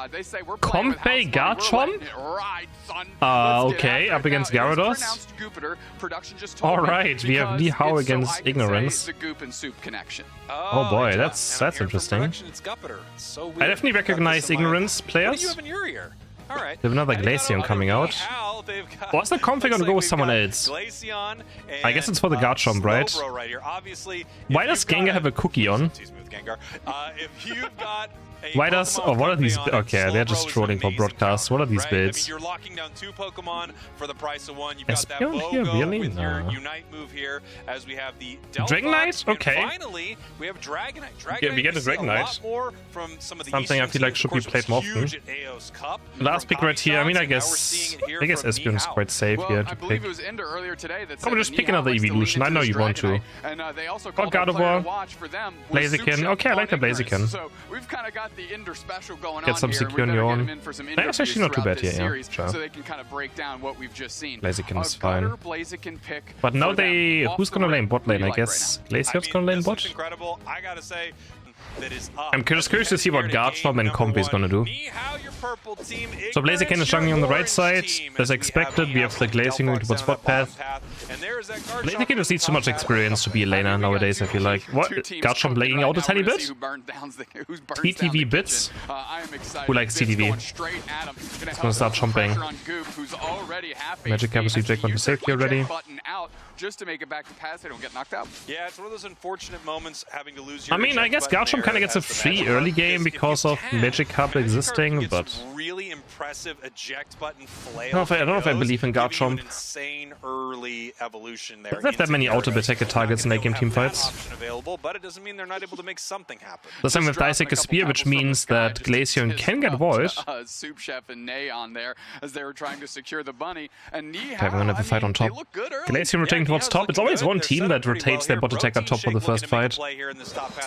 They say we're Comfey Garchomp? Okay, up against Gyarados. Alright, we have the HAO against Ignorance. Oh boy, that's interesting. I definitely recognize Ignorance players. They have another Glaceon coming out. Was the Comfey gonna go with someone else? I guess it's for the Garchomp, right? Why does Gengar have a cookie on? Why does... Oh, what are these... Okay, they're just trolling for broadcasts. What are these builds? Espeon here? Really? No. Dragonite? Okay. Yeah, we get a Dragonite. Something I feel like should be played more often. Last pick right here. I mean, I guess Espeon is quite safe here to pick. Probably just pick another evolution. I know you want to. Or Gardevoir. Blaziken. Okay, I like the Blaziken. Get some secure on your own. That's actually not too bad here, yeah. Sure. Blaziken is fine. But now they... Who's gonna lane bot lane? I guess Glacier's gonna lane bot? I'm just curious to see what Garchomp and Comfey is gonna do. So Blaziken is jungling on the right side. As expected, we have the Glaceon going towards bot path. Blaziken just needs too much experience to be a laner nowadays, I feel like. What? Garchomp lagging out a tiny bit? TTV bits? Who likes TTV? It's gonna start chomping. Magic Capacity Jack went to safety already. Just to make it back to pass, they don't get knocked out. Yeah, it's one of those unfortunate moments having to lose your... I mean, I guess Garchomp kind of gets a free early game because of Magic Cup existing, but... Really impressive eject button flail. I don't know if I believe in Garchomp. Insane early evolution there. Doesn't have that many auto-attack targets in late game teamfights. But it doesn't mean they're not able to make something happen. The same with Dissect a Spear, which means that Glaceon can get void. Soup Chef and Nay on there as they were trying to secure the bunny. And we're gonna have a fight on top. Glaceon rotating towards top. It's always one team that rotates their bot attack on top for the first fight. So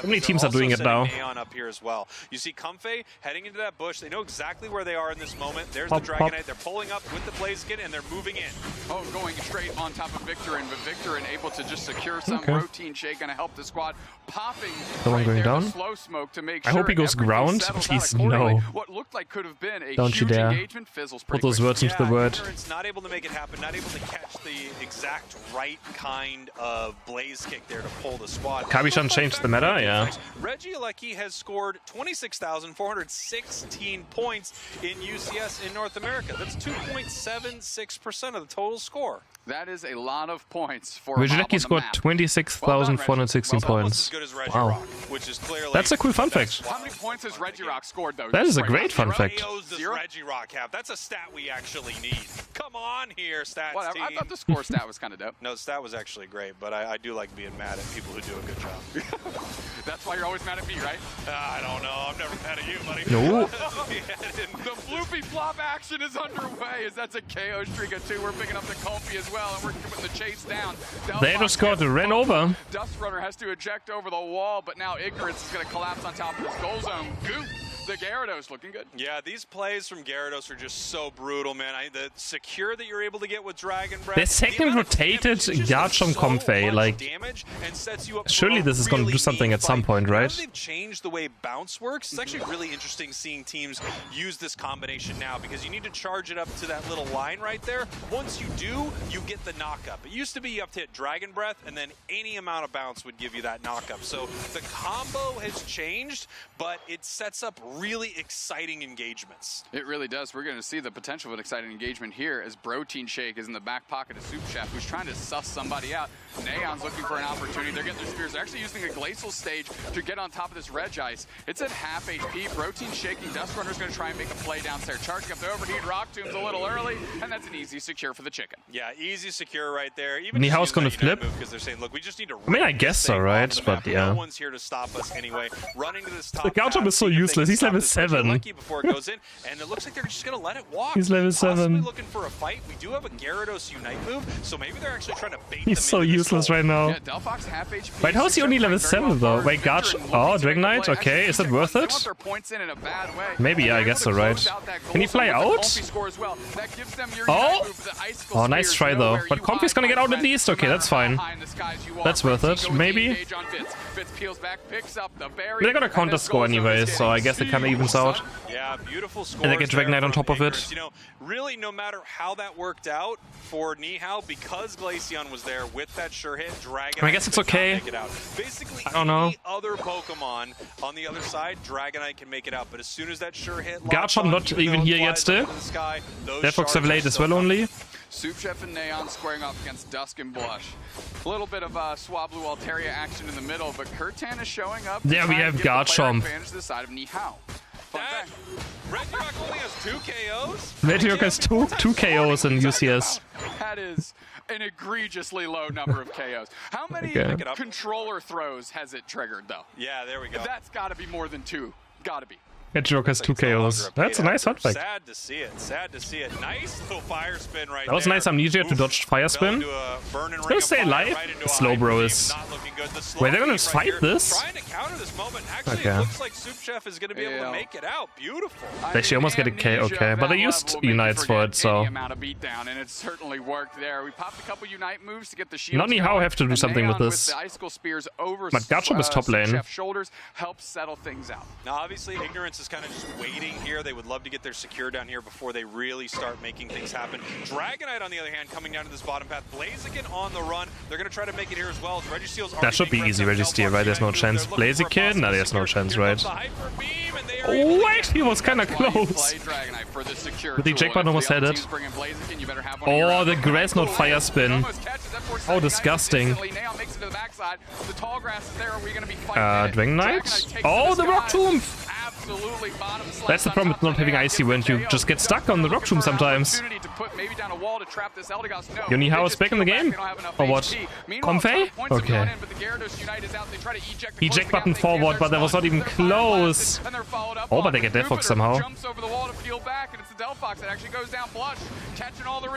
many teams are doing it now. You see Comfey heading into that bush. They know exactly where they are in this moment. There's the Dragonite. They're pulling up with the Blaziken and they're moving in. Oh, going straight on top of Victorin, but Victorin able to just secure some routine shake, gonna help the squad. Popping the one going down. Slow smoke to make I hope he goes ground. Please no. What looked like could have been a Don't you dare put those words into the word. Not able to make it happen. Not able to catch the exact right kind of blaze kick there to pull the squad. Kabishan changed the meta, yeah. Regieleki has scored 26,416 points in UCS in North America. That's 2.76% of the total score. That is a lot of points for Regieleki scored 26,416 points. Wow. That's a cool fun fact. How many points has Regirock scored though? That is a great fun fact. Does Regirock have? That's a stat we actually need. Come on here, stats team. I thought the score stat was kind of dope. No, the stat was actually great, but I do like being mad at people who do a good job. That's why you're always mad at me, right? I don't know. I'm never mad at you, buddy. No. The floopy flop action is underway as that's a KO streak of 2. We're picking up the Comfey as well, and we're putting the chase down. They just got ran over. Dust Runner has to eject over the wall, but now Ignorance is going to collapse on top of this goal zone. Goop! The Gyarados looking good. Yeah, these plays from Gyarados are just so brutal, man. The secure that you're able to get with Dragon Breath. The second rotated Garchomp Comfey, like, surely this is going to do something at some point, right? They've changed the way bounce works. It's actually really interesting seeing teams use this combination now because you need to charge it up to that little line right there. Once you do, you get the knockup. It used to be you have to hit Dragon Breath and then any amount of bounce would give you that knockup. So the combo has changed, but it sets up really exciting engagements. It really does. We're going to see the potential of an exciting engagement here as Protein Shake is in the back pocket of Soup Chef, who's trying to suss somebody out. Neon's looking for an opportunity. They're getting their spears. They're actually using a glacial stage to get on top of this Regice. It's at half HP. Protein shaking. Dust Runner's going to try and make a play downstairs. Charging up the overheat. Rock Tomb's a little early, and that's an easy secure for the chicken. Yeah, easy secure right there. Even HAO's going to flip. Because they're saying, look, we just need to. I mean, I guess so, right? But yeah. No one's here to stop us anyway. Running to this top. The Garchomp is so useless. He's level 7. Before it goes in, and it looks like they're just going to let it walk. He's level 7. Looking for a fight. We do have a Gyarados Unite move, so maybe they're actually trying to bait He's so useless right now. Yeah, Delphox half HP. Wait, how is he only level 7 though? Wait, Garchomp. Oh, Dragonite? Okay, is that worth it? Maybe, yeah, I guess so, right? Can he fly out? Oh! Oh, nice try though. But Comfey's gonna get out at least? Okay, that's fine. That's worth it, maybe? They're gonna counter score anyway, so I guess they kind of evens out. Yeah, beautiful scores. And they get Dragonite on top of it. You know, really, no matter how that worked out for NiHao, because Glaceon was there with that sure hit, Dragonite. I guess it's okay. Make it out. Basically, I don't know. any other Pokemon on the other side, Dragonite can make it out. But as soon as that sure hit, Garchomp not even here yet still. Therefore, Xavier as well only. Soup Chef and Neon squaring off against Dusk and Blush. A little bit of Swablu Altaria action in the middle, but Kurtan is showing up. There we have Garchomp. Advantage to the side of NiHao. Regirock only has 2 KOs? Regirock has two KOs in UCS. That is an egregiously low number of KOs. How many controller throws has it triggered, though? Yeah, there we go. That's got to be more than 2. Got to be. Regirock has 2 KOs. That's a nice hot fight. Sad to see it. Sad to see it. Nice little fire spin right there. That was nice amnesia to dodge fire spin. It's gonna stay alive. Slowbro is. Wait, they're gonna fight this? Trying to counter this moment. Actually, it looks like Soup Chef is gonna be able to make it out. Beautiful. They actually almost get a K. Okay, but they used Unites for it, so. Amount of beatdown, and it certainly worked there. We popped a couple Unite moves to get the shield. Not NiHao have to do something with this. But Garchomp is top lane. Shoulders help settle things out. Now, obviously, Ignorance is kind of just waiting here. They would love to get their secure down here before they really start making things happen. Dragonite, on the other hand, coming down to this bottom path. Blaziken on the run. They're going to try to make it here as well. Registeel's that should be easy, Registeel, right? There's no chance. Blaziken? No, there's no chance, right? Oh, wait, he was kind of close. But the Jackpot almost had it. Oh, the Grass Knot Fire Spin. Oh, disgusting. Dragonite? Oh, the Rock Tomb! That's the problem with not having Icy Wind. You just get stuck on the Rock Tomb sometimes. Your NiHao is back in the game? Or what? Comfey? Okay. Eject button forward, but that was not even close. Oh, but they get Delphox somehow.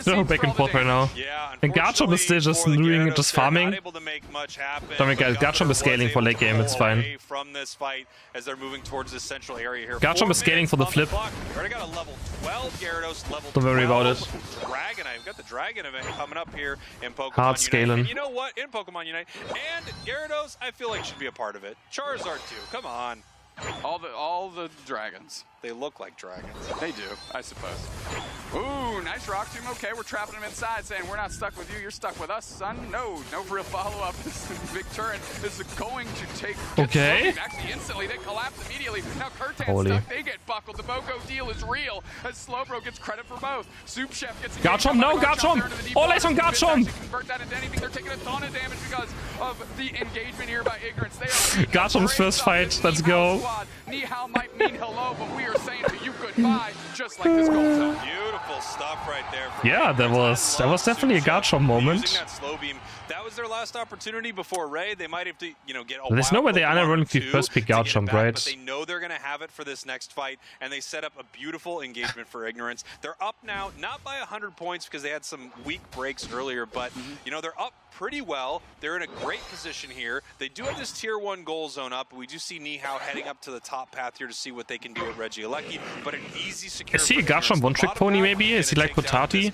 They're back and forth right now. And Garchomp is still just doing just farming. Don't worry guys, Garchomp is scaling for late game, it's fine. Garchomp is scaling for the flip. Don't worry about it. We've got the Dragon event coming up here in Pokemon Hard scaling. And you know what? In Pokemon Unite. And Gyarados, I feel like should be a part of it. Charizard too. Come on. All the dragons. They look like dragons. They do, I suppose. Ooh, nice Rock Tomb. Okay, we're trapping them inside, saying we're not stuck with you, you're stuck with us, son. No real follow-up. This big turret is going to take... Okay. Actually, instantly, they collapse immediately. Now Kurtan's stuck, they get buckled. The BOGO deal is real, as Slowbro gets credit for both. Soup Chef gets... Garchomp, no, Garchomp! Always on Garchomp! Convert that into anything. They're taking a ton of damage because of the engagement here by Ignorance. Garchomp's first fight, let's go. NiHao might mean hello, but we are saying to you goodbye, just like this goal zone. Beautiful stuff right there. Yeah, that was definitely a Garchomp moment. That was their last opportunity before Ray. They might have to, get a There's no way they unironically first pick Garchomp, right? But they know they're going to have it for this next fight, and they set up a beautiful engagement for Ignorance. They're up now, not by 100 points because they had some weak breaks earlier, but they're up pretty well. They're in a great position here. They do have this tier 1 goal zone up. We do see NiHao heading up to the top path here to see what they can do at Regieleki, but an easy secure. Is he a Garchomp one-trick pony maybe? Is he like Potati?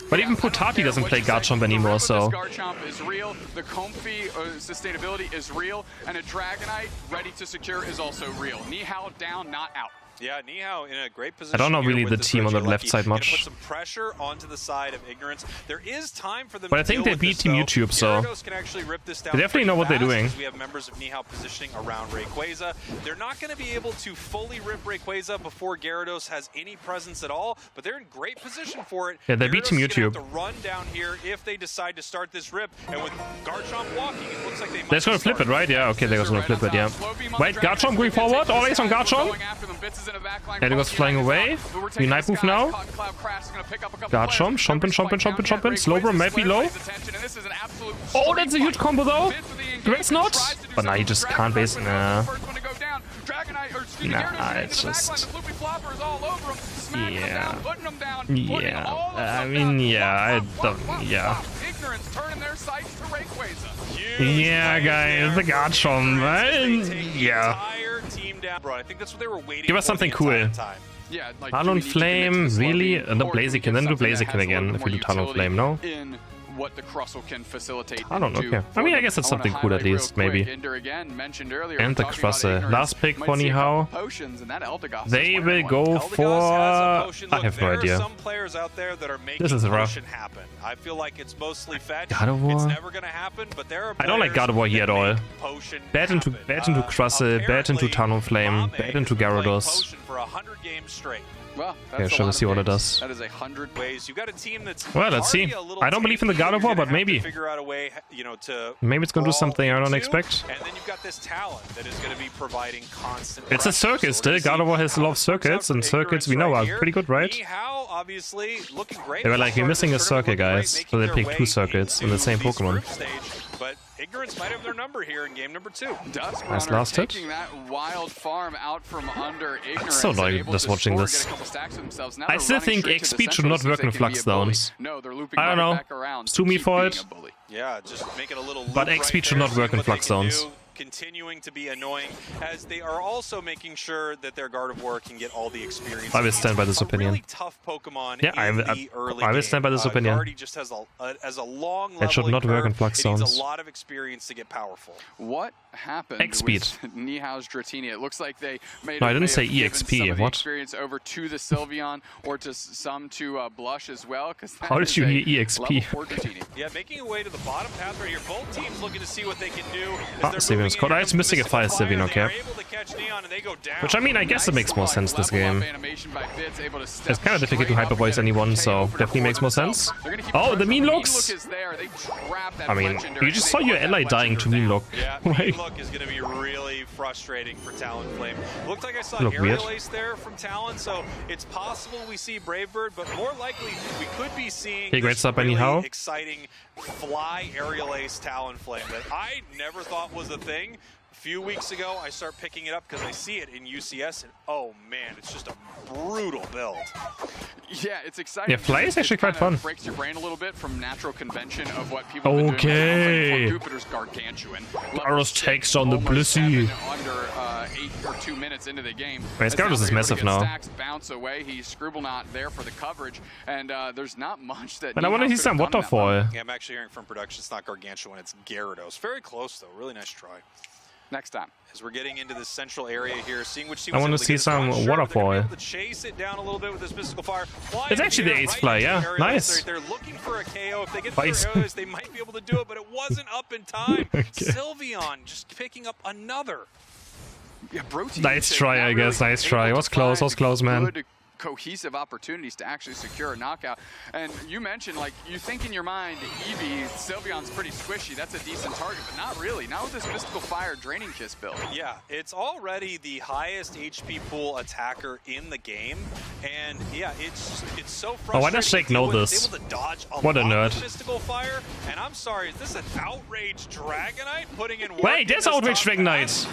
But even Potati doesn't play Garchomp anymore, so... Garchomp is real, the Comfey sustainability is real, and a Dragonite ready to secure is also real. NiHao down, not out. Yeah, NiHao in a great position. I don't know really the team on the left side much. Put some pressure onto the side of Ignorance. There is time for them. But I think they beat Team YouTube, so can actually rip this down. They definitely know what they're doing. We have members of NiHao positioning around Rayquaza. They're not going to be able to fully rip Rayquaza before Gyarados has any presence at all, but they're in great position for it. Yeah, they beat Team YouTube. Have to run down here if they decide to start this rip, and with Garchomp walking, it looks like they might. They're gonna flip it, right? Yeah, okay, they're gonna flip it. Yeah. Wait, Garchomp going forward. Always on Garchomp. And it goes flying away. Unite move now. Garchomp, chompin'. Slowbro might be low. Oh, that's a huge combo though. Grace not. But now you just can't base. Nah, it's just... Yeah. I mean, yeah, I don't... Yeah. Yeah, guys, the Garchomp. Yeah. Give us something cool. Talon Flame, really? No, Blaziken, then do Blaziken again if we do Talon Flame, no? what the Crustle can facilitate. I don't know. Okay. I mean, I guess it's something cool at least, maybe. And the Crustle. Last pick for HAO. They will go for... I have no idea. Some players out there that are making this is rough. Happen. I feel like it's mostly fetch. God of War. It's never gonna happen, but there are I don't like God of War here at all. Bad into Crustle, bad into Talonflame, bad into Gyarados. Well, okay, shall we see what it does? That is 100 ways. You got a team that's well, let's see. I don't believe in the God of War, but maybe. Figure out a way, you know, to maybe it's gonna do something I don't expect. And then you've got this talent that is going to be providing constant. It's a circuit still. God of War has a lot of circuits, and circuits we know are pretty good, right? HAO obviously looking great. They were like, we're missing a circuit, guys. So they picked 2 circuits in the same Pokemon. But Ignorance might have their number here in game number 2. Nice last hit. That wild farm out from under Ignorance. So annoying just watching this. I still think XP should not work in Flux Downs. I don't know. Sue me for it. Yeah, just make it a little. But XP should not work in Flux Zones. Continuing to be annoying, as they are also making sure that their God of War can get all the experience. I will stand by this opinion. Really tough Pokemon. Yeah, I will stand by this opinion. Just has a long level. It should not work in Flux Zones. It needs a lot of experience to get powerful. What happened X-Speed. with NiHao's Dratini? It looks like they made. No, I didn't say EXP. What? Experience over to the Sylveon or to some to Blush as well. How did you hear EXP? Yeah, making a way to the bottom path right here. Both teams looking to see what they can do. Sylveon's caught. It's missing a fire Sylveon, okay. Which, I mean, I guess it makes more sense this game. It's kind of difficult to hyper voice anyone, so definitely makes more sense. Oh, the mean looks! I mean, you just saw your ally dying to mean look. Yeah, mean look is going to be really frustrating for Talonflame. Looked like I saw Aerial Ace there from Talon, so it's possible we see Brave Bird, but more likely we could be seeing great stuff anyhow. Exciting fly Aerial Ace Talonflame that I never thought was a thing. A few weeks ago, I start picking it up because I see it in UCS, and oh man, it's just a brutal build. Yeah, it's exciting. Yeah, Fly is actually quite fun. Breaks your brain a little bit from natural convention of what people have been doing. Jupiter's gargantuan. Gyarados takes on the Blissey. Under 8 or 2 minutes into the game. Gyarados is massive now. Stacks bounce away. He's Scribblenaught there for the coverage, and there's not much that. But I want to see some Waterfall. Yeah, I'm actually hearing from production. It's not Gargantuan, it's Gyarados. Very close though. Really nice try. Next time. As we're getting into this central area here, seeing which I want to see some Waterfall. Chase it down a little bit with this mystical fire. It's actually the Ace Fly, yeah. Nice. They're looking for a KO. If they get their areas, they might be able to do it, but it wasn't up in time. Sylveon just picking up another. Yeah, nice try, I guess. Nice try. Was close, man. Cohesive opportunities to actually secure a knockout. And you mentioned, like, you think in your mind, Eevee, Sylveon's pretty squishy. That's a decent target, but not really. Not with this Mystical Fire Draining Kiss build. Yeah, it's already the highest HP pool attacker in the game. And yeah, it's so frustrating. Oh, why does Shake know this? Able to dodge what a nerd. Mystical Fire. And I'm sorry, is this an Outrage Dragonite putting in work? Wait, there's Outrage Dragonite.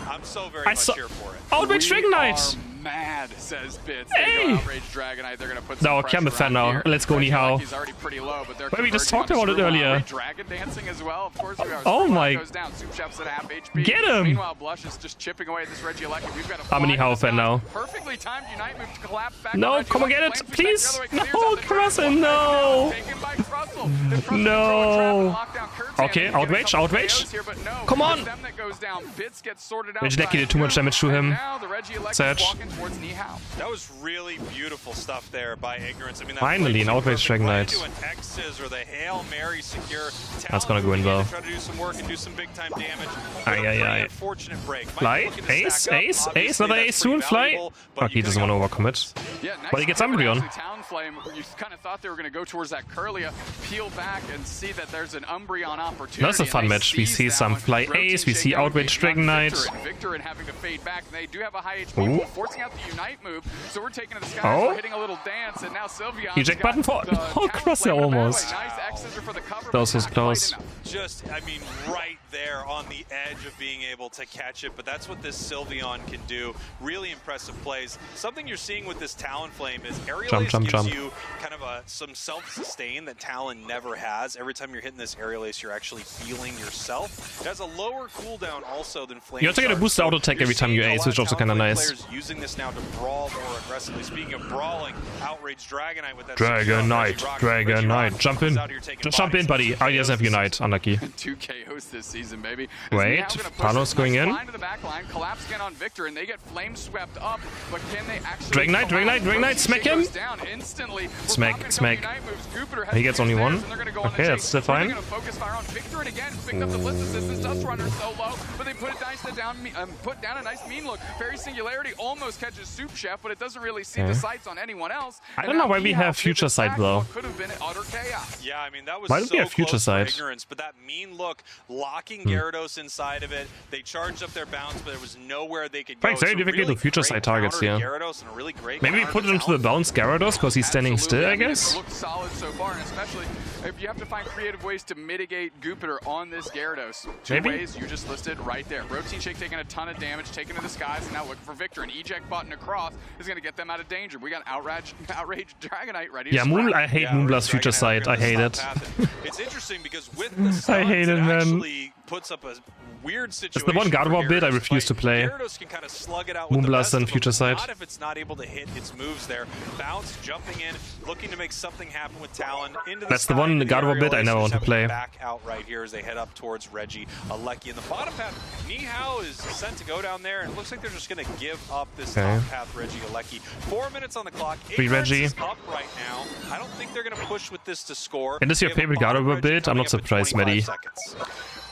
I'm so very much here for it. Outrage Dragonite! Mad, says Bits. Hey! Outrage Dragonite. They're gonna put no, I'm a fan now. Let's go, NiHaO. He's already pretty low, but they're we just talked about it earlier. Dragon dancing as well. Of course, we are. Oh my! Goes down. Soup Chef's at half HP. Get him! Meanwhile, Blush is just chipping away at this Regieleki. We've got a I'm a NiHaO fan now. Perfectly timed Unite move to collapse back. No, come on, get it, please! No, Crustle, no! No! Okay, Outrage. Come on! Regieleki did too much damage to him. Sad. That was really beautiful stuff there by Ignorance. I mean, finally, an Outrage Dragonite. That's gonna go in well. Try to do some work and do some big time damage. Unfortunate break. Fly? Ace? Another Ace soon? Fly? Fuck, he doesn't want to overcommit. But he gets Umbreon. Talonflame, you kind of thought they were going to go towards that Curlia, peel back and see that there's an Umbreon opportunity. That's a fun match. We see some Fly Ace, we see Outrage Dragonite. Victor and having to fade back. They do have a high HP, forcing out the Unite move. So we're taking to the sky, we're hitting a little dance, and now Sylveon. Eject button for. Oh, Crustle almost. That was close. Just, I mean, right there on the edge of being able to catch it, but that's what this Sylveon can do. Really impressive plays. Something you're seeing with this Talonflame is Aerial Ace gives jump. You kind of some self-sustain that Talon never has. Every time you're hitting this aerial ace, you're actually healing yourself. It has a lower cooldown also than Flame. You also get a boost auto attack every time you ace, which is also kind of nice. Using this now to brawl more aggressively. Speaking of brawling, Outrage Dragonite with that Dragonite, jump in. Just jump in, buddy. Oh, he doesn't have Unite. Unlucky. 2 KOs this season, baby. Wait, Palos going in. To the back line, collapse again on Victor, and they get flame swept up. But can they actually? Dragonite, smack him. Down instantly. Smack. He gets only one. Okay, that's still fine. Focus fire on Victor, and again picked up the blitz assistance. Dust Runner so low, but they put down a nice mean look. Fairy Singularity almost catches Soup Chef, but it doesn't really see the sights on anyone else. I don't know why we have Future Sight though. Could have been utter chaos. Yeah, I mean that was why don't we have Future Sight? Ignorance, but that mean look, locking Gyarados inside of it. They charged up their bounce, but there was nowhere they could go. It's very difficult to Future Sight targets here. Really maybe we put it into the bounce Gyarados because he's standing still, I guess. Looks solid so far, and especially if you have to find creative ways to mitigate Jupiter on this Gyarados. Two ways you just listed right there. Protein Shake taking a ton of damage, taken to the skies, and now looking for Victor. An eject button across is going to get them out of danger. We got Outrage Dragonite ready. Yeah, I hate Moonblast Future Sight. I hate it. It's interesting because with the I hate it, man. actually puts up a weird situation. It's the one God War bit I refuse to play. Gyarados can kind of slug it out with Moonblast and Future Sight. Not if it's not able to hit its moves there. Bounce, jumping in, looking to make something happen with Talon. That's the one God War bit I never want to play. Back out right here as they head up towards Reggie Alecki. In the bottom path, HAO is sent to go down there, and it looks like they're just going to give up this top path Reggie Alecki. 4 minutes on the clock. Free Reggie. Is up right now. I don't think they're going to push with this to score. And this is your favorite God War bit? I'm not surprised, Maddie.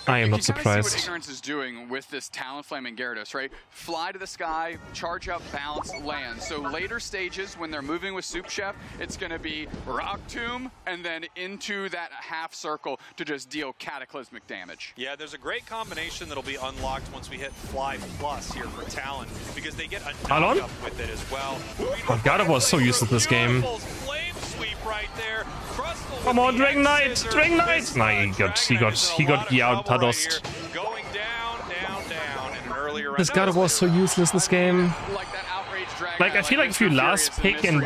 I am not surprised. See what Ignorance is doing with this Talon Flame and Gyarados, right? Fly to the sky, charge up, bounce, land. So later stages, when they're moving with Soup Chef, it's going to be Rock Tomb and then into that half circle to just deal cataclysmic damage. Yeah, there's a great combination that'll be unlocked once we hit Fly Plus here for Talon, because they get a knock-up with it as well. Oh, God was so used to this game. Flame sweep right there. Come on, Dragonite! Dragonite! Nah, he got Gyarados. Going down, and an earlier This God was so useless this game. Like, I feel like if you last pick and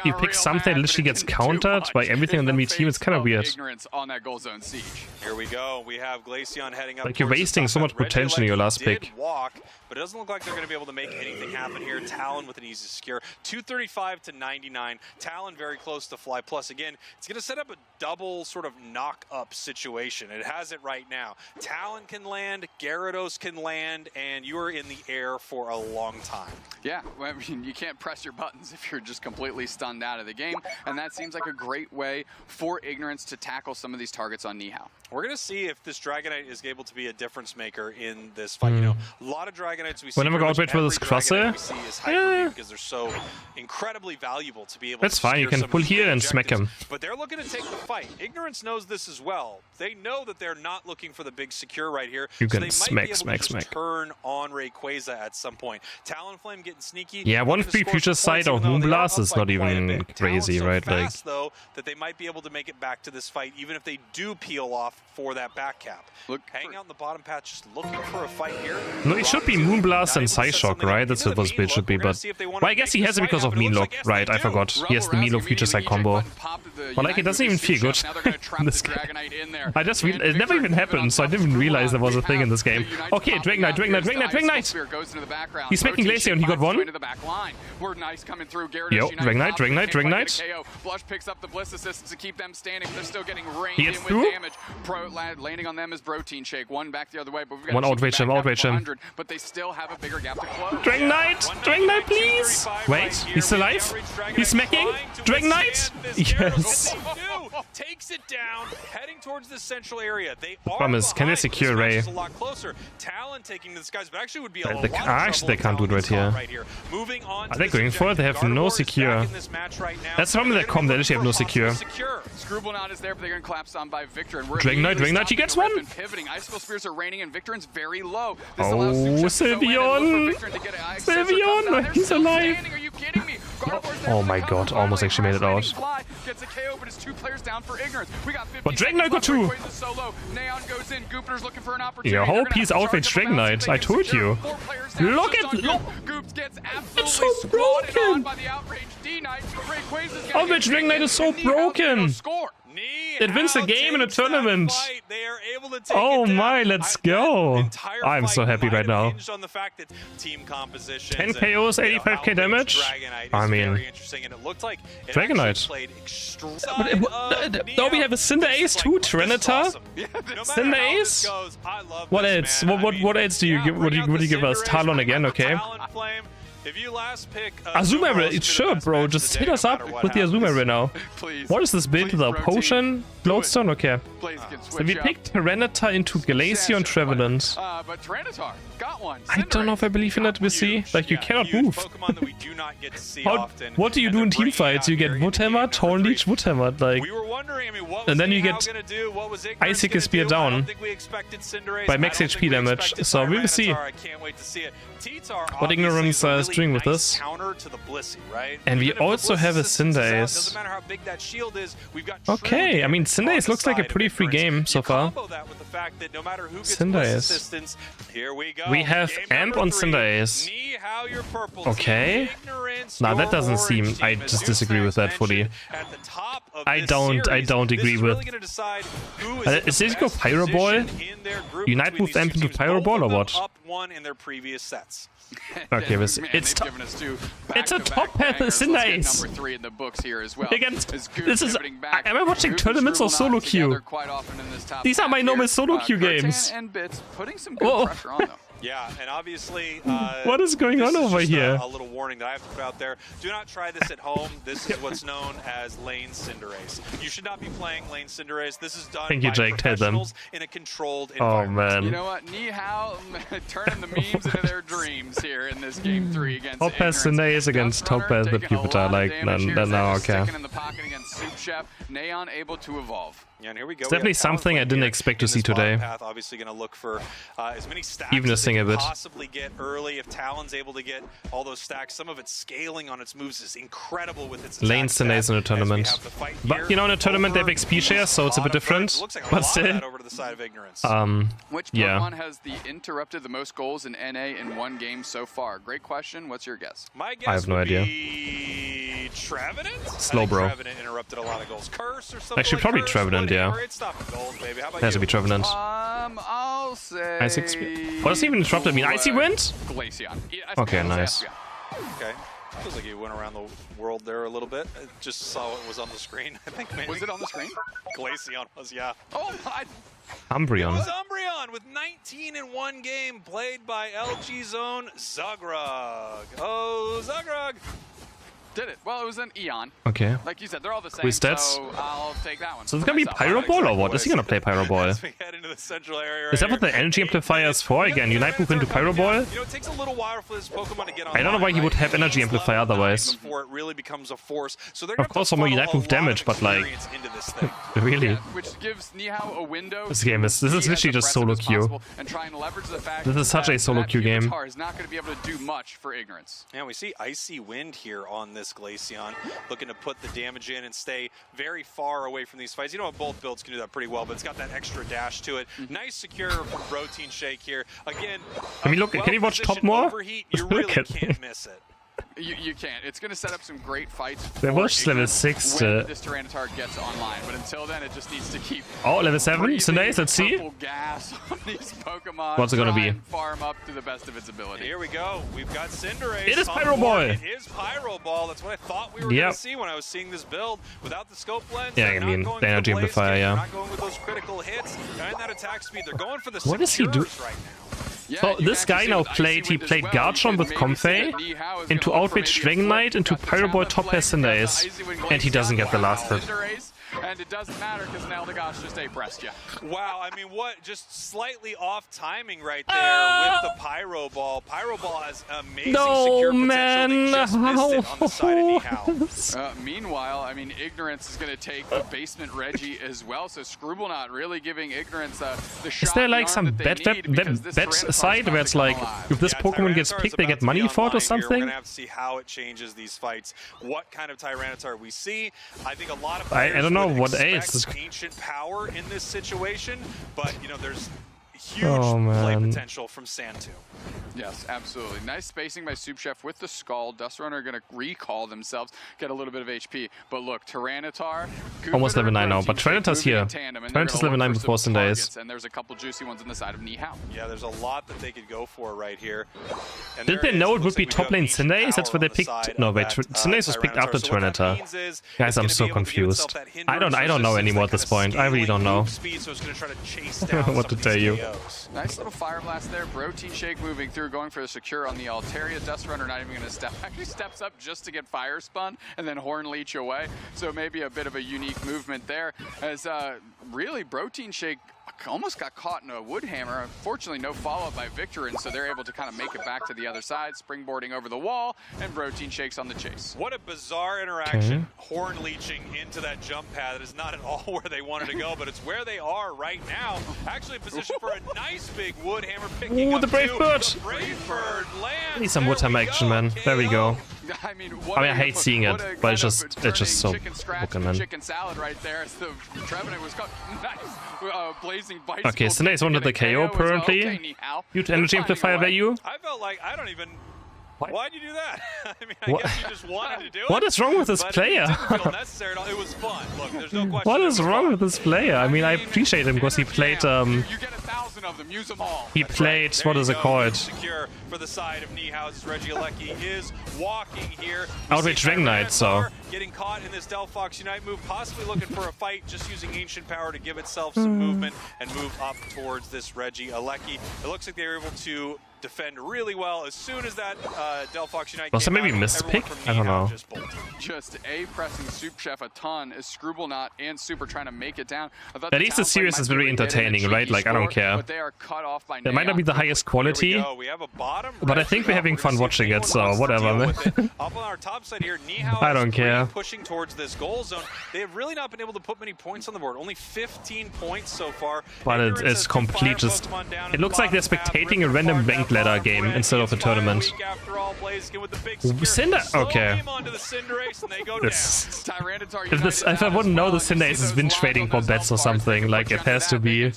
you pick something that literally gets countered by everything and then we team, it's kind of weird. Here we go. We have Glaceon heading up. Like, you're wasting so much potential in your last pick. But it doesn't look like they're going to be able to make anything happen here. Talon with an easy secure. 235 to 99. Talon very close to Fly Plus. Again, it's going to set up a double sort of knock-up situation. It has it right now. Talon can land, Gyarados can land, and you are in the air for a long time. Yeah, I mean, you can't press your buttons if you're just completely stunned out of the game, and that seems like a great way for Ignorance to tackle some of these targets on HAO. We're going to see if this Dragonite is able to be a difference maker in this fight. You know, a lot of Dragonites we see. Whenever Outrage versus Crosser, because they're so incredibly valuable to be able that's fine, you can pull here and smack him. But they're looking to take the fight. Ignorance knows this as well. They know that they're not looking for the big secure right here. You can so they might turn on Rayquaza at some point. Talonflame getting sneaky. Yeah, one free Future Sight or Moonblast is not even crazy, right? Like, though, that they might be able to make it back to this fight, even if they do peel off for that back cap. Look, hang out in the bottom path, just looking for a fight here. No, it should be Moonblast and Psyshock, right? That's what this build should be, but... Well, I guess he has it because of Mean Look, right? I forgot. He has the Mean Look Future Sight combo. But like, it doesn't even feel good in this game. It never even happened, so I didn't even realize there was a thing in this game. Okay, Dragonite! He's making Glaceon, he got one. Yo, Dragonite. Blush picks up the Bliss assistance to keep them standing. They're still getting rained he gets in through? with damage. Landing on them is Protein Shake. One back the other way, but we've got one outrage him. But they still have a bigger gap to close. Dragonite, please! Wait, he's still alive? He's smacking? Dragonite! Yes! Takes it down, heading towards the central area. They are Promise, can they secure Ray? A lot closer. Talon taking the skies, but actually would be a lot they can't do it right here. Moving on. Are they going for it? They have no secure. That's the problem with that comp, they literally have no secure. Screwball is there, but they're going to collapse on by Victor. Dragonite, he gets one! Pivoting. Icicle Spears are raining, and Victorin's very low. Oh, Sylveon! Sylveon! He's alive! Are you kidding me? Oh my god, almost actually made it out. Gets a KO, but it's 2 players down for Ignorance. We got 50 but Dragonite got 2! Neon goes in. Jupiter's looking for an opportunity. Your whole piece outrage Dragonite, I told you. Look at... Goops gets it's so broken! by the outrage OUTRAGE DRAGONITE is so broken. It wins the game in a tournament. Oh my, let's go. I'm so happy right now. 10 KOs, 85k damage. I mean, Dragonite. Now we have a Cinder Ace too, Tyranitar. Cinder Ace. What else? What else do you give? What do you give us? Talon again, okay. Azumarill, sure, bro. Just hit us up with the Azumarill now. What is this build? The potion? Glowstone? Okay. So we picked Tyranitar into Glaceon Trevenant. I don't know if I believe in that, we see. Like, you cannot move. What do you do in team fights? You get Woodhammer, Torn Leech, Woodhammer, like... And then you get Icicle Spear down by max HP damage. So we will see what Ignorance is doing with this. And we also have a Cinder Ace. Okay, I mean, Cinder Ace looks like a pretty free game so far. Cinder Ace. We have Amp on Cinder Ace. Okay. Nah, that doesn't seem... I just disagree with that fully. I don't agree with... Is this go Pyro Ball? Unite move Amp into Pyro Ball or what? Okay, it's a top path Cinder Ace. Again, this is... Am I watching tournaments or solo queue? These are my normal solo queue games. Whoa. Yeah, and obviously, what is going on over here? A little warning that I have to put out there. Do not try this at home. This is what's known as lane Cinderace. You should not be playing lane Cinderace. This is done by professionals in a controlled environment. Oh, man. You know what? HAO turning the memes into their dreams here in this game 3 against Top pass Cinderace against top pass that people are like, no, okay. In the pocket against Soup Chef, Neon able to evolve. Yeah, and here we go. It's definitely something I didn't expect to see today. Path, obviously going to look for as many stacks even as they can a bit. possibly get early. If Talon's able to get all those stacks, some of its scaling on its moves is incredible with its lane Cinderace in a tournament. But you know, in a tournament they have XP shares, so it's a bit different. But still, which Pokemon has interrupted the most goals in NA in one game so far? Great question. What's your guess? My guess I have no idea. Trevenant? Slowbro. Trevenant interrupted a lot of goals. Curse or something. Actually, probably Trevenant, yeah. It has to be Trevenant. I'll say... What does he even interrupt? I mean, Icy Wind? Glaceon. Okay, nice. Okay. Feels like he went around the world there a little bit. I just saw what was on the screen, I think maybe. Was it on the screen? Glaceon was, yeah. Oh my... Umbreon. It was Umbreon with 19 in one game, played by LG's own Zugrug. Oh, Zugrug! Did it. Well, it was an Eon. Okay. Like you said, they're all the same, With stats? so I'll take that one. So it's gonna be Pyro Ball or what? Is he gonna play Pyro Ball? Is that what the energy amplifier is for again? Unite move into Pyro Ball? You know, it takes a little while for this Pokemon to get on. I don't know why he would have energy amplifier otherwise. Before it really becomes a force. So they're of course, some more Unite move damage, but like, really? Which gives NiHAO a window. This game is literally just solo queue. And try and leverage the fact this is such a solo queue game. Is not going to be able to do much for Ignorance. Yeah, we see Icy Wind here on this Glaceon, looking to put the damage in and stay very far away from these fights. You know what, both builds can do that pretty well, but it's got that extra dash to it. Nice secure protein shake here. Again, can you watch top more? Overheat, you really can't miss it. You can't. It's going to set up some great fights. They watched level 6 when this Tyranitar gets online, but until then, it just needs to keep. Oh, level 7. Cinderace, let's see. Gas on these Pokemon. What's it going to be? Farm up to the best of its ability. Here we go. We've got Cinderace. It is Pyro Ball. It is Pyro Ball. That's what I thought we were going to see when I was seeing this build without the scope lens. Yeah, I mean, the energy amplifier, yeah. Not going with those critical hits and that attack speed. They're going for the what does he do right now. Yeah, so this guy now played Garchomp with Comfey into OUTRAGE Dragonite into Pyro Ball top pass Cinderace, and he doesn't get the last hit. And it doesn't matter because Neldegosh just A-pressed you. Wow, I mean, what? Just slightly off timing right there with the Pyro Ball. Pyro Ball has amazing secure potential. They just missed it on the side of NiHAO. Meanwhile, I mean, Ignorance is going to take the basement Reggie as well, so Scribblenaught really giving Ignorance the shot. Is there like some bet side where it's like, if this Pokemon gets picked, they get money for it or something? We're going to have to see how it changes these fights, what kind of Tyranitar we see. I think a lot of I don't know what else. Ancient power in this situation, but you know, huge play potential from Santu. Yes, absolutely. Nice spacing by Soup Chef with the Skull. Dust Runner going to recall themselves, get a little bit of HP. But look, Tyranitar, almost level 9 now, but Tyranitar's here. Tyranitar's level 9 before Sundays. And there's a couple juicy ones on the side of HAO. Yeah, there's a lot that they could go for right here. And did they know it would be top lane Sundays? That's what they picked. No, wait, Sundays was picked after Tyranitar. Guys, I'm so confused. I don't know anymore at this point. I really don't know what to tell you. Nice little Fire Blast there. Protein Shake moving through, going for the secure on the Altaria. Dust Runner not even going to step. Actually steps up just to get Fire Spun and then Horn Leech away. So maybe a bit of a unique movement there. As really Protein Shake almost got caught in a wood hammer. Unfortunately, no follow-up by Victor, and so they're able to kind of make it back to the other side, springboarding over the wall, and Protein Shakes on the chase. What a bizarre interaction. Horn leeching into that jump pad. That is not at all where they wanted to go, but it's where they are right now. Actually in position for a nice big wood hammer picking up the Brave Bird. The Brave Bird lands. Need some wood hammer action, man. There we go. I mean, I hate seeing it, but it's just so broken, man. Chicken salad right there. As the Trevenant was caught. Nice, blazing bites. Okay, Sundays wanted the KO apparently. Huge energy amplifier value. I felt like I don't even. Why'd you do that? I mean, I guess you just wanted to do it. What is wrong with this player? It didn't feel necessary at all. It was fun. Look, there's no question. What is wrong with this player? I mean, I appreciate him because he played. You get 1,000 of them. Use them all. He played. What is it called? Secure for the side of HAO's. Reggie Alecki is walking here. Outrage Dragonite. So getting caught in this Delphox Unite move, possibly looking for a fight, just using Ancient Power to give itself some movement and move up towards this Reggie Alecki. It looks like they were able to defend really well as soon as that Delphox Unite was it maybe missed pick? I don't know. Just pressing Soup Chef a ton as Screwball and Super trying to make it down. At least the series is very entertaining, right? Like, I don't care. But they are cut off by it might not be the highest quality, we have a bottom, but I think we're having fun watching it, so whatever, man. Up on our top side here, HAO I don't care. Pushing towards this goal zone. They have really not been able to put many points on the board. Only 15 points so far. But it's complete just... It looks like they're spectating a random ranked ladder game instead of a tournament. Cinder... Okay. If I wouldn't know, the Cinderace has been trading for bets or something. Like, it has to be.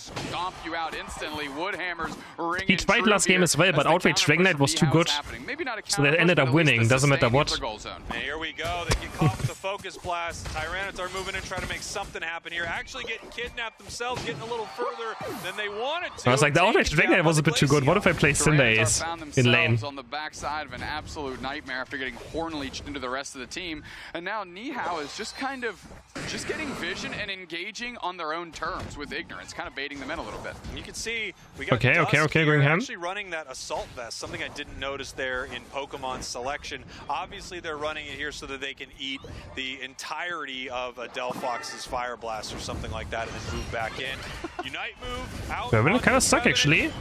He tried last game as well, but Outrage Dragonite was too good. So they ended up winning, doesn't matter what. Here we go, they get caught with the focus blast. Tyranitar moving in, trying to make something happen here. Actually getting kidnapped themselves, getting a little further than they wanted to. I was like, the Outrage Dragonite was a bit too good. What if I play Cinderace in lane? On the backside of an absolute nightmare after getting Horn Leeched into the rest of the team. And now HAO is just kind of getting vision and engaging on their own terms with Ignorance, kind of baiting them in a little bit. You can see we got okay, going ham. Actually running that Assault Vest, something I didn't notice there in Pokemon selection. Obviously they're running it here so that they can eat the entirety of a Delphox's Fire Blast or something like that and then move back in. Unite move out. Trevenant kind of suck actually.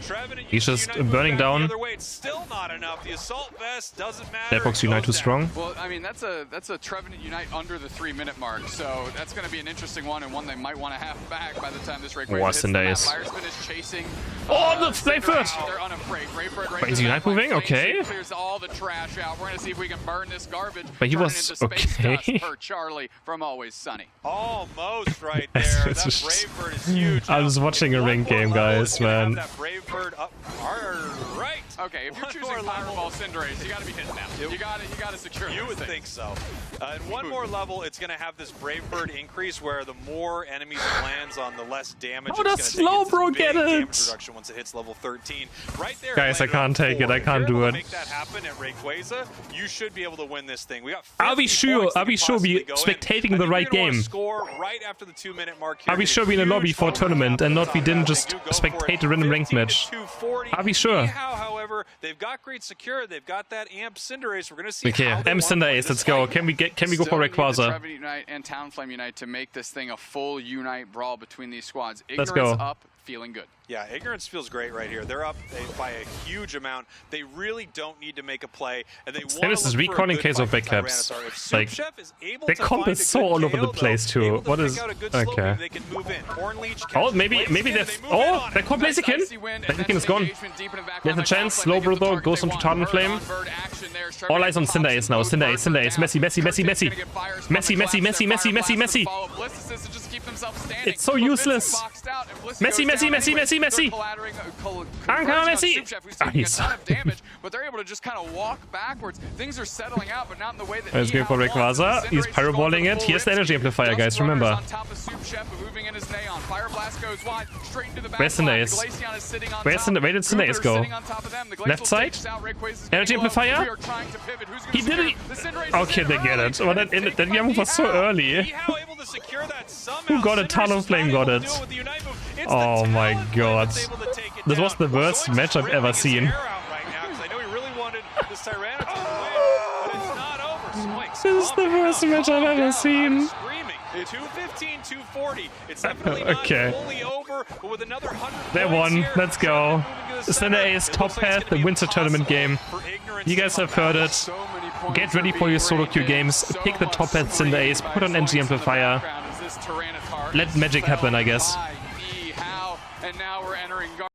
He's just burning down. The other way, it's still not enough. The Assault Vest doesn't matter. Delphox Unite too strong. Well, I mean that's a Trevenant Unite under the 3-minute mark, so that's going to be an interesting one and one they might want to have back by the time this Rayquaza hits them. Fire Spin is chasing. Oh, the Flame Foot! They're unafraid. Wait, is Unite moving? Okay. Clears all the trash out. We're going to see if we can burn this garbage. But he was okay. For Charlie from Always Sunny. Almost right there. That Brave Bird is huge. I was watching a ring game, guys, man. That Brave Bird up. Right. Okay, if you're choosing Fireball Cinderace, you got to be hitting that. You got to secure. You would think so. And one more level, it's going to have this Brave Bird increase where the more enemies it lands on, the less damage. Oh, that's slow, bro. Get it. Reduction once it hits level 13. Right there. Guys, I can't take it. I can't do it. Make that happen at Rayquaza, you should be able to win this thing. We got. Are we sure we spectating the right game? Score right after the 2-minute mark. Are we sure we're in a lobby for a tournament and not we didn't just spectate a random ranked match? Are we sure? However, they've got great secure. They've got that Amp Cinderace. We're gonna see. Okay, Amp Cinderace. Let's go. Can we go for Rayquaza? Trevenant Unite and Talonflame Unite to make this thing a full Unite brawl between these squads. Let's go. Ignorance up, feeling good. Yeah, Ignorance feels great right here. They're up by a huge amount. They really don't need to make a play, and they want this is recon in case of backcaps. Like, their comp is so all over the place too. What is okay? Oh, maybe they're they're caught Blaziken. Blaziken is gone. There's a chance. Slowbro though goes onto Talonflame. All eyes on Cinderace now. Cinderace. Messi. It's so useless. Messi. Anka Messi. Ah, he's... But they're able to just kind of walk backwards. Things are settling out, but not in the way that Let's go for Rayquaza. He's pyroballing it. Here's the energy amplifier, guys. Remember. Where's the Nace? Where did Nace go? Left side? Energy amplifier? He did it. Okay, they get it. But that move was so early. Who got a Talonflame got it? Oh my god. This was the worst match I've ever seen. This is the worst match I've ever seen. 215, 240. It's definitely not fully over, but with another 100 they won. Let's go. Center Ace top path, the Winter Tournament game. You guys have heard it. Get ready for your solo queue games. Pick the top path Cinder Ace. Put on NG Amplifier. Let magic happen, I guess.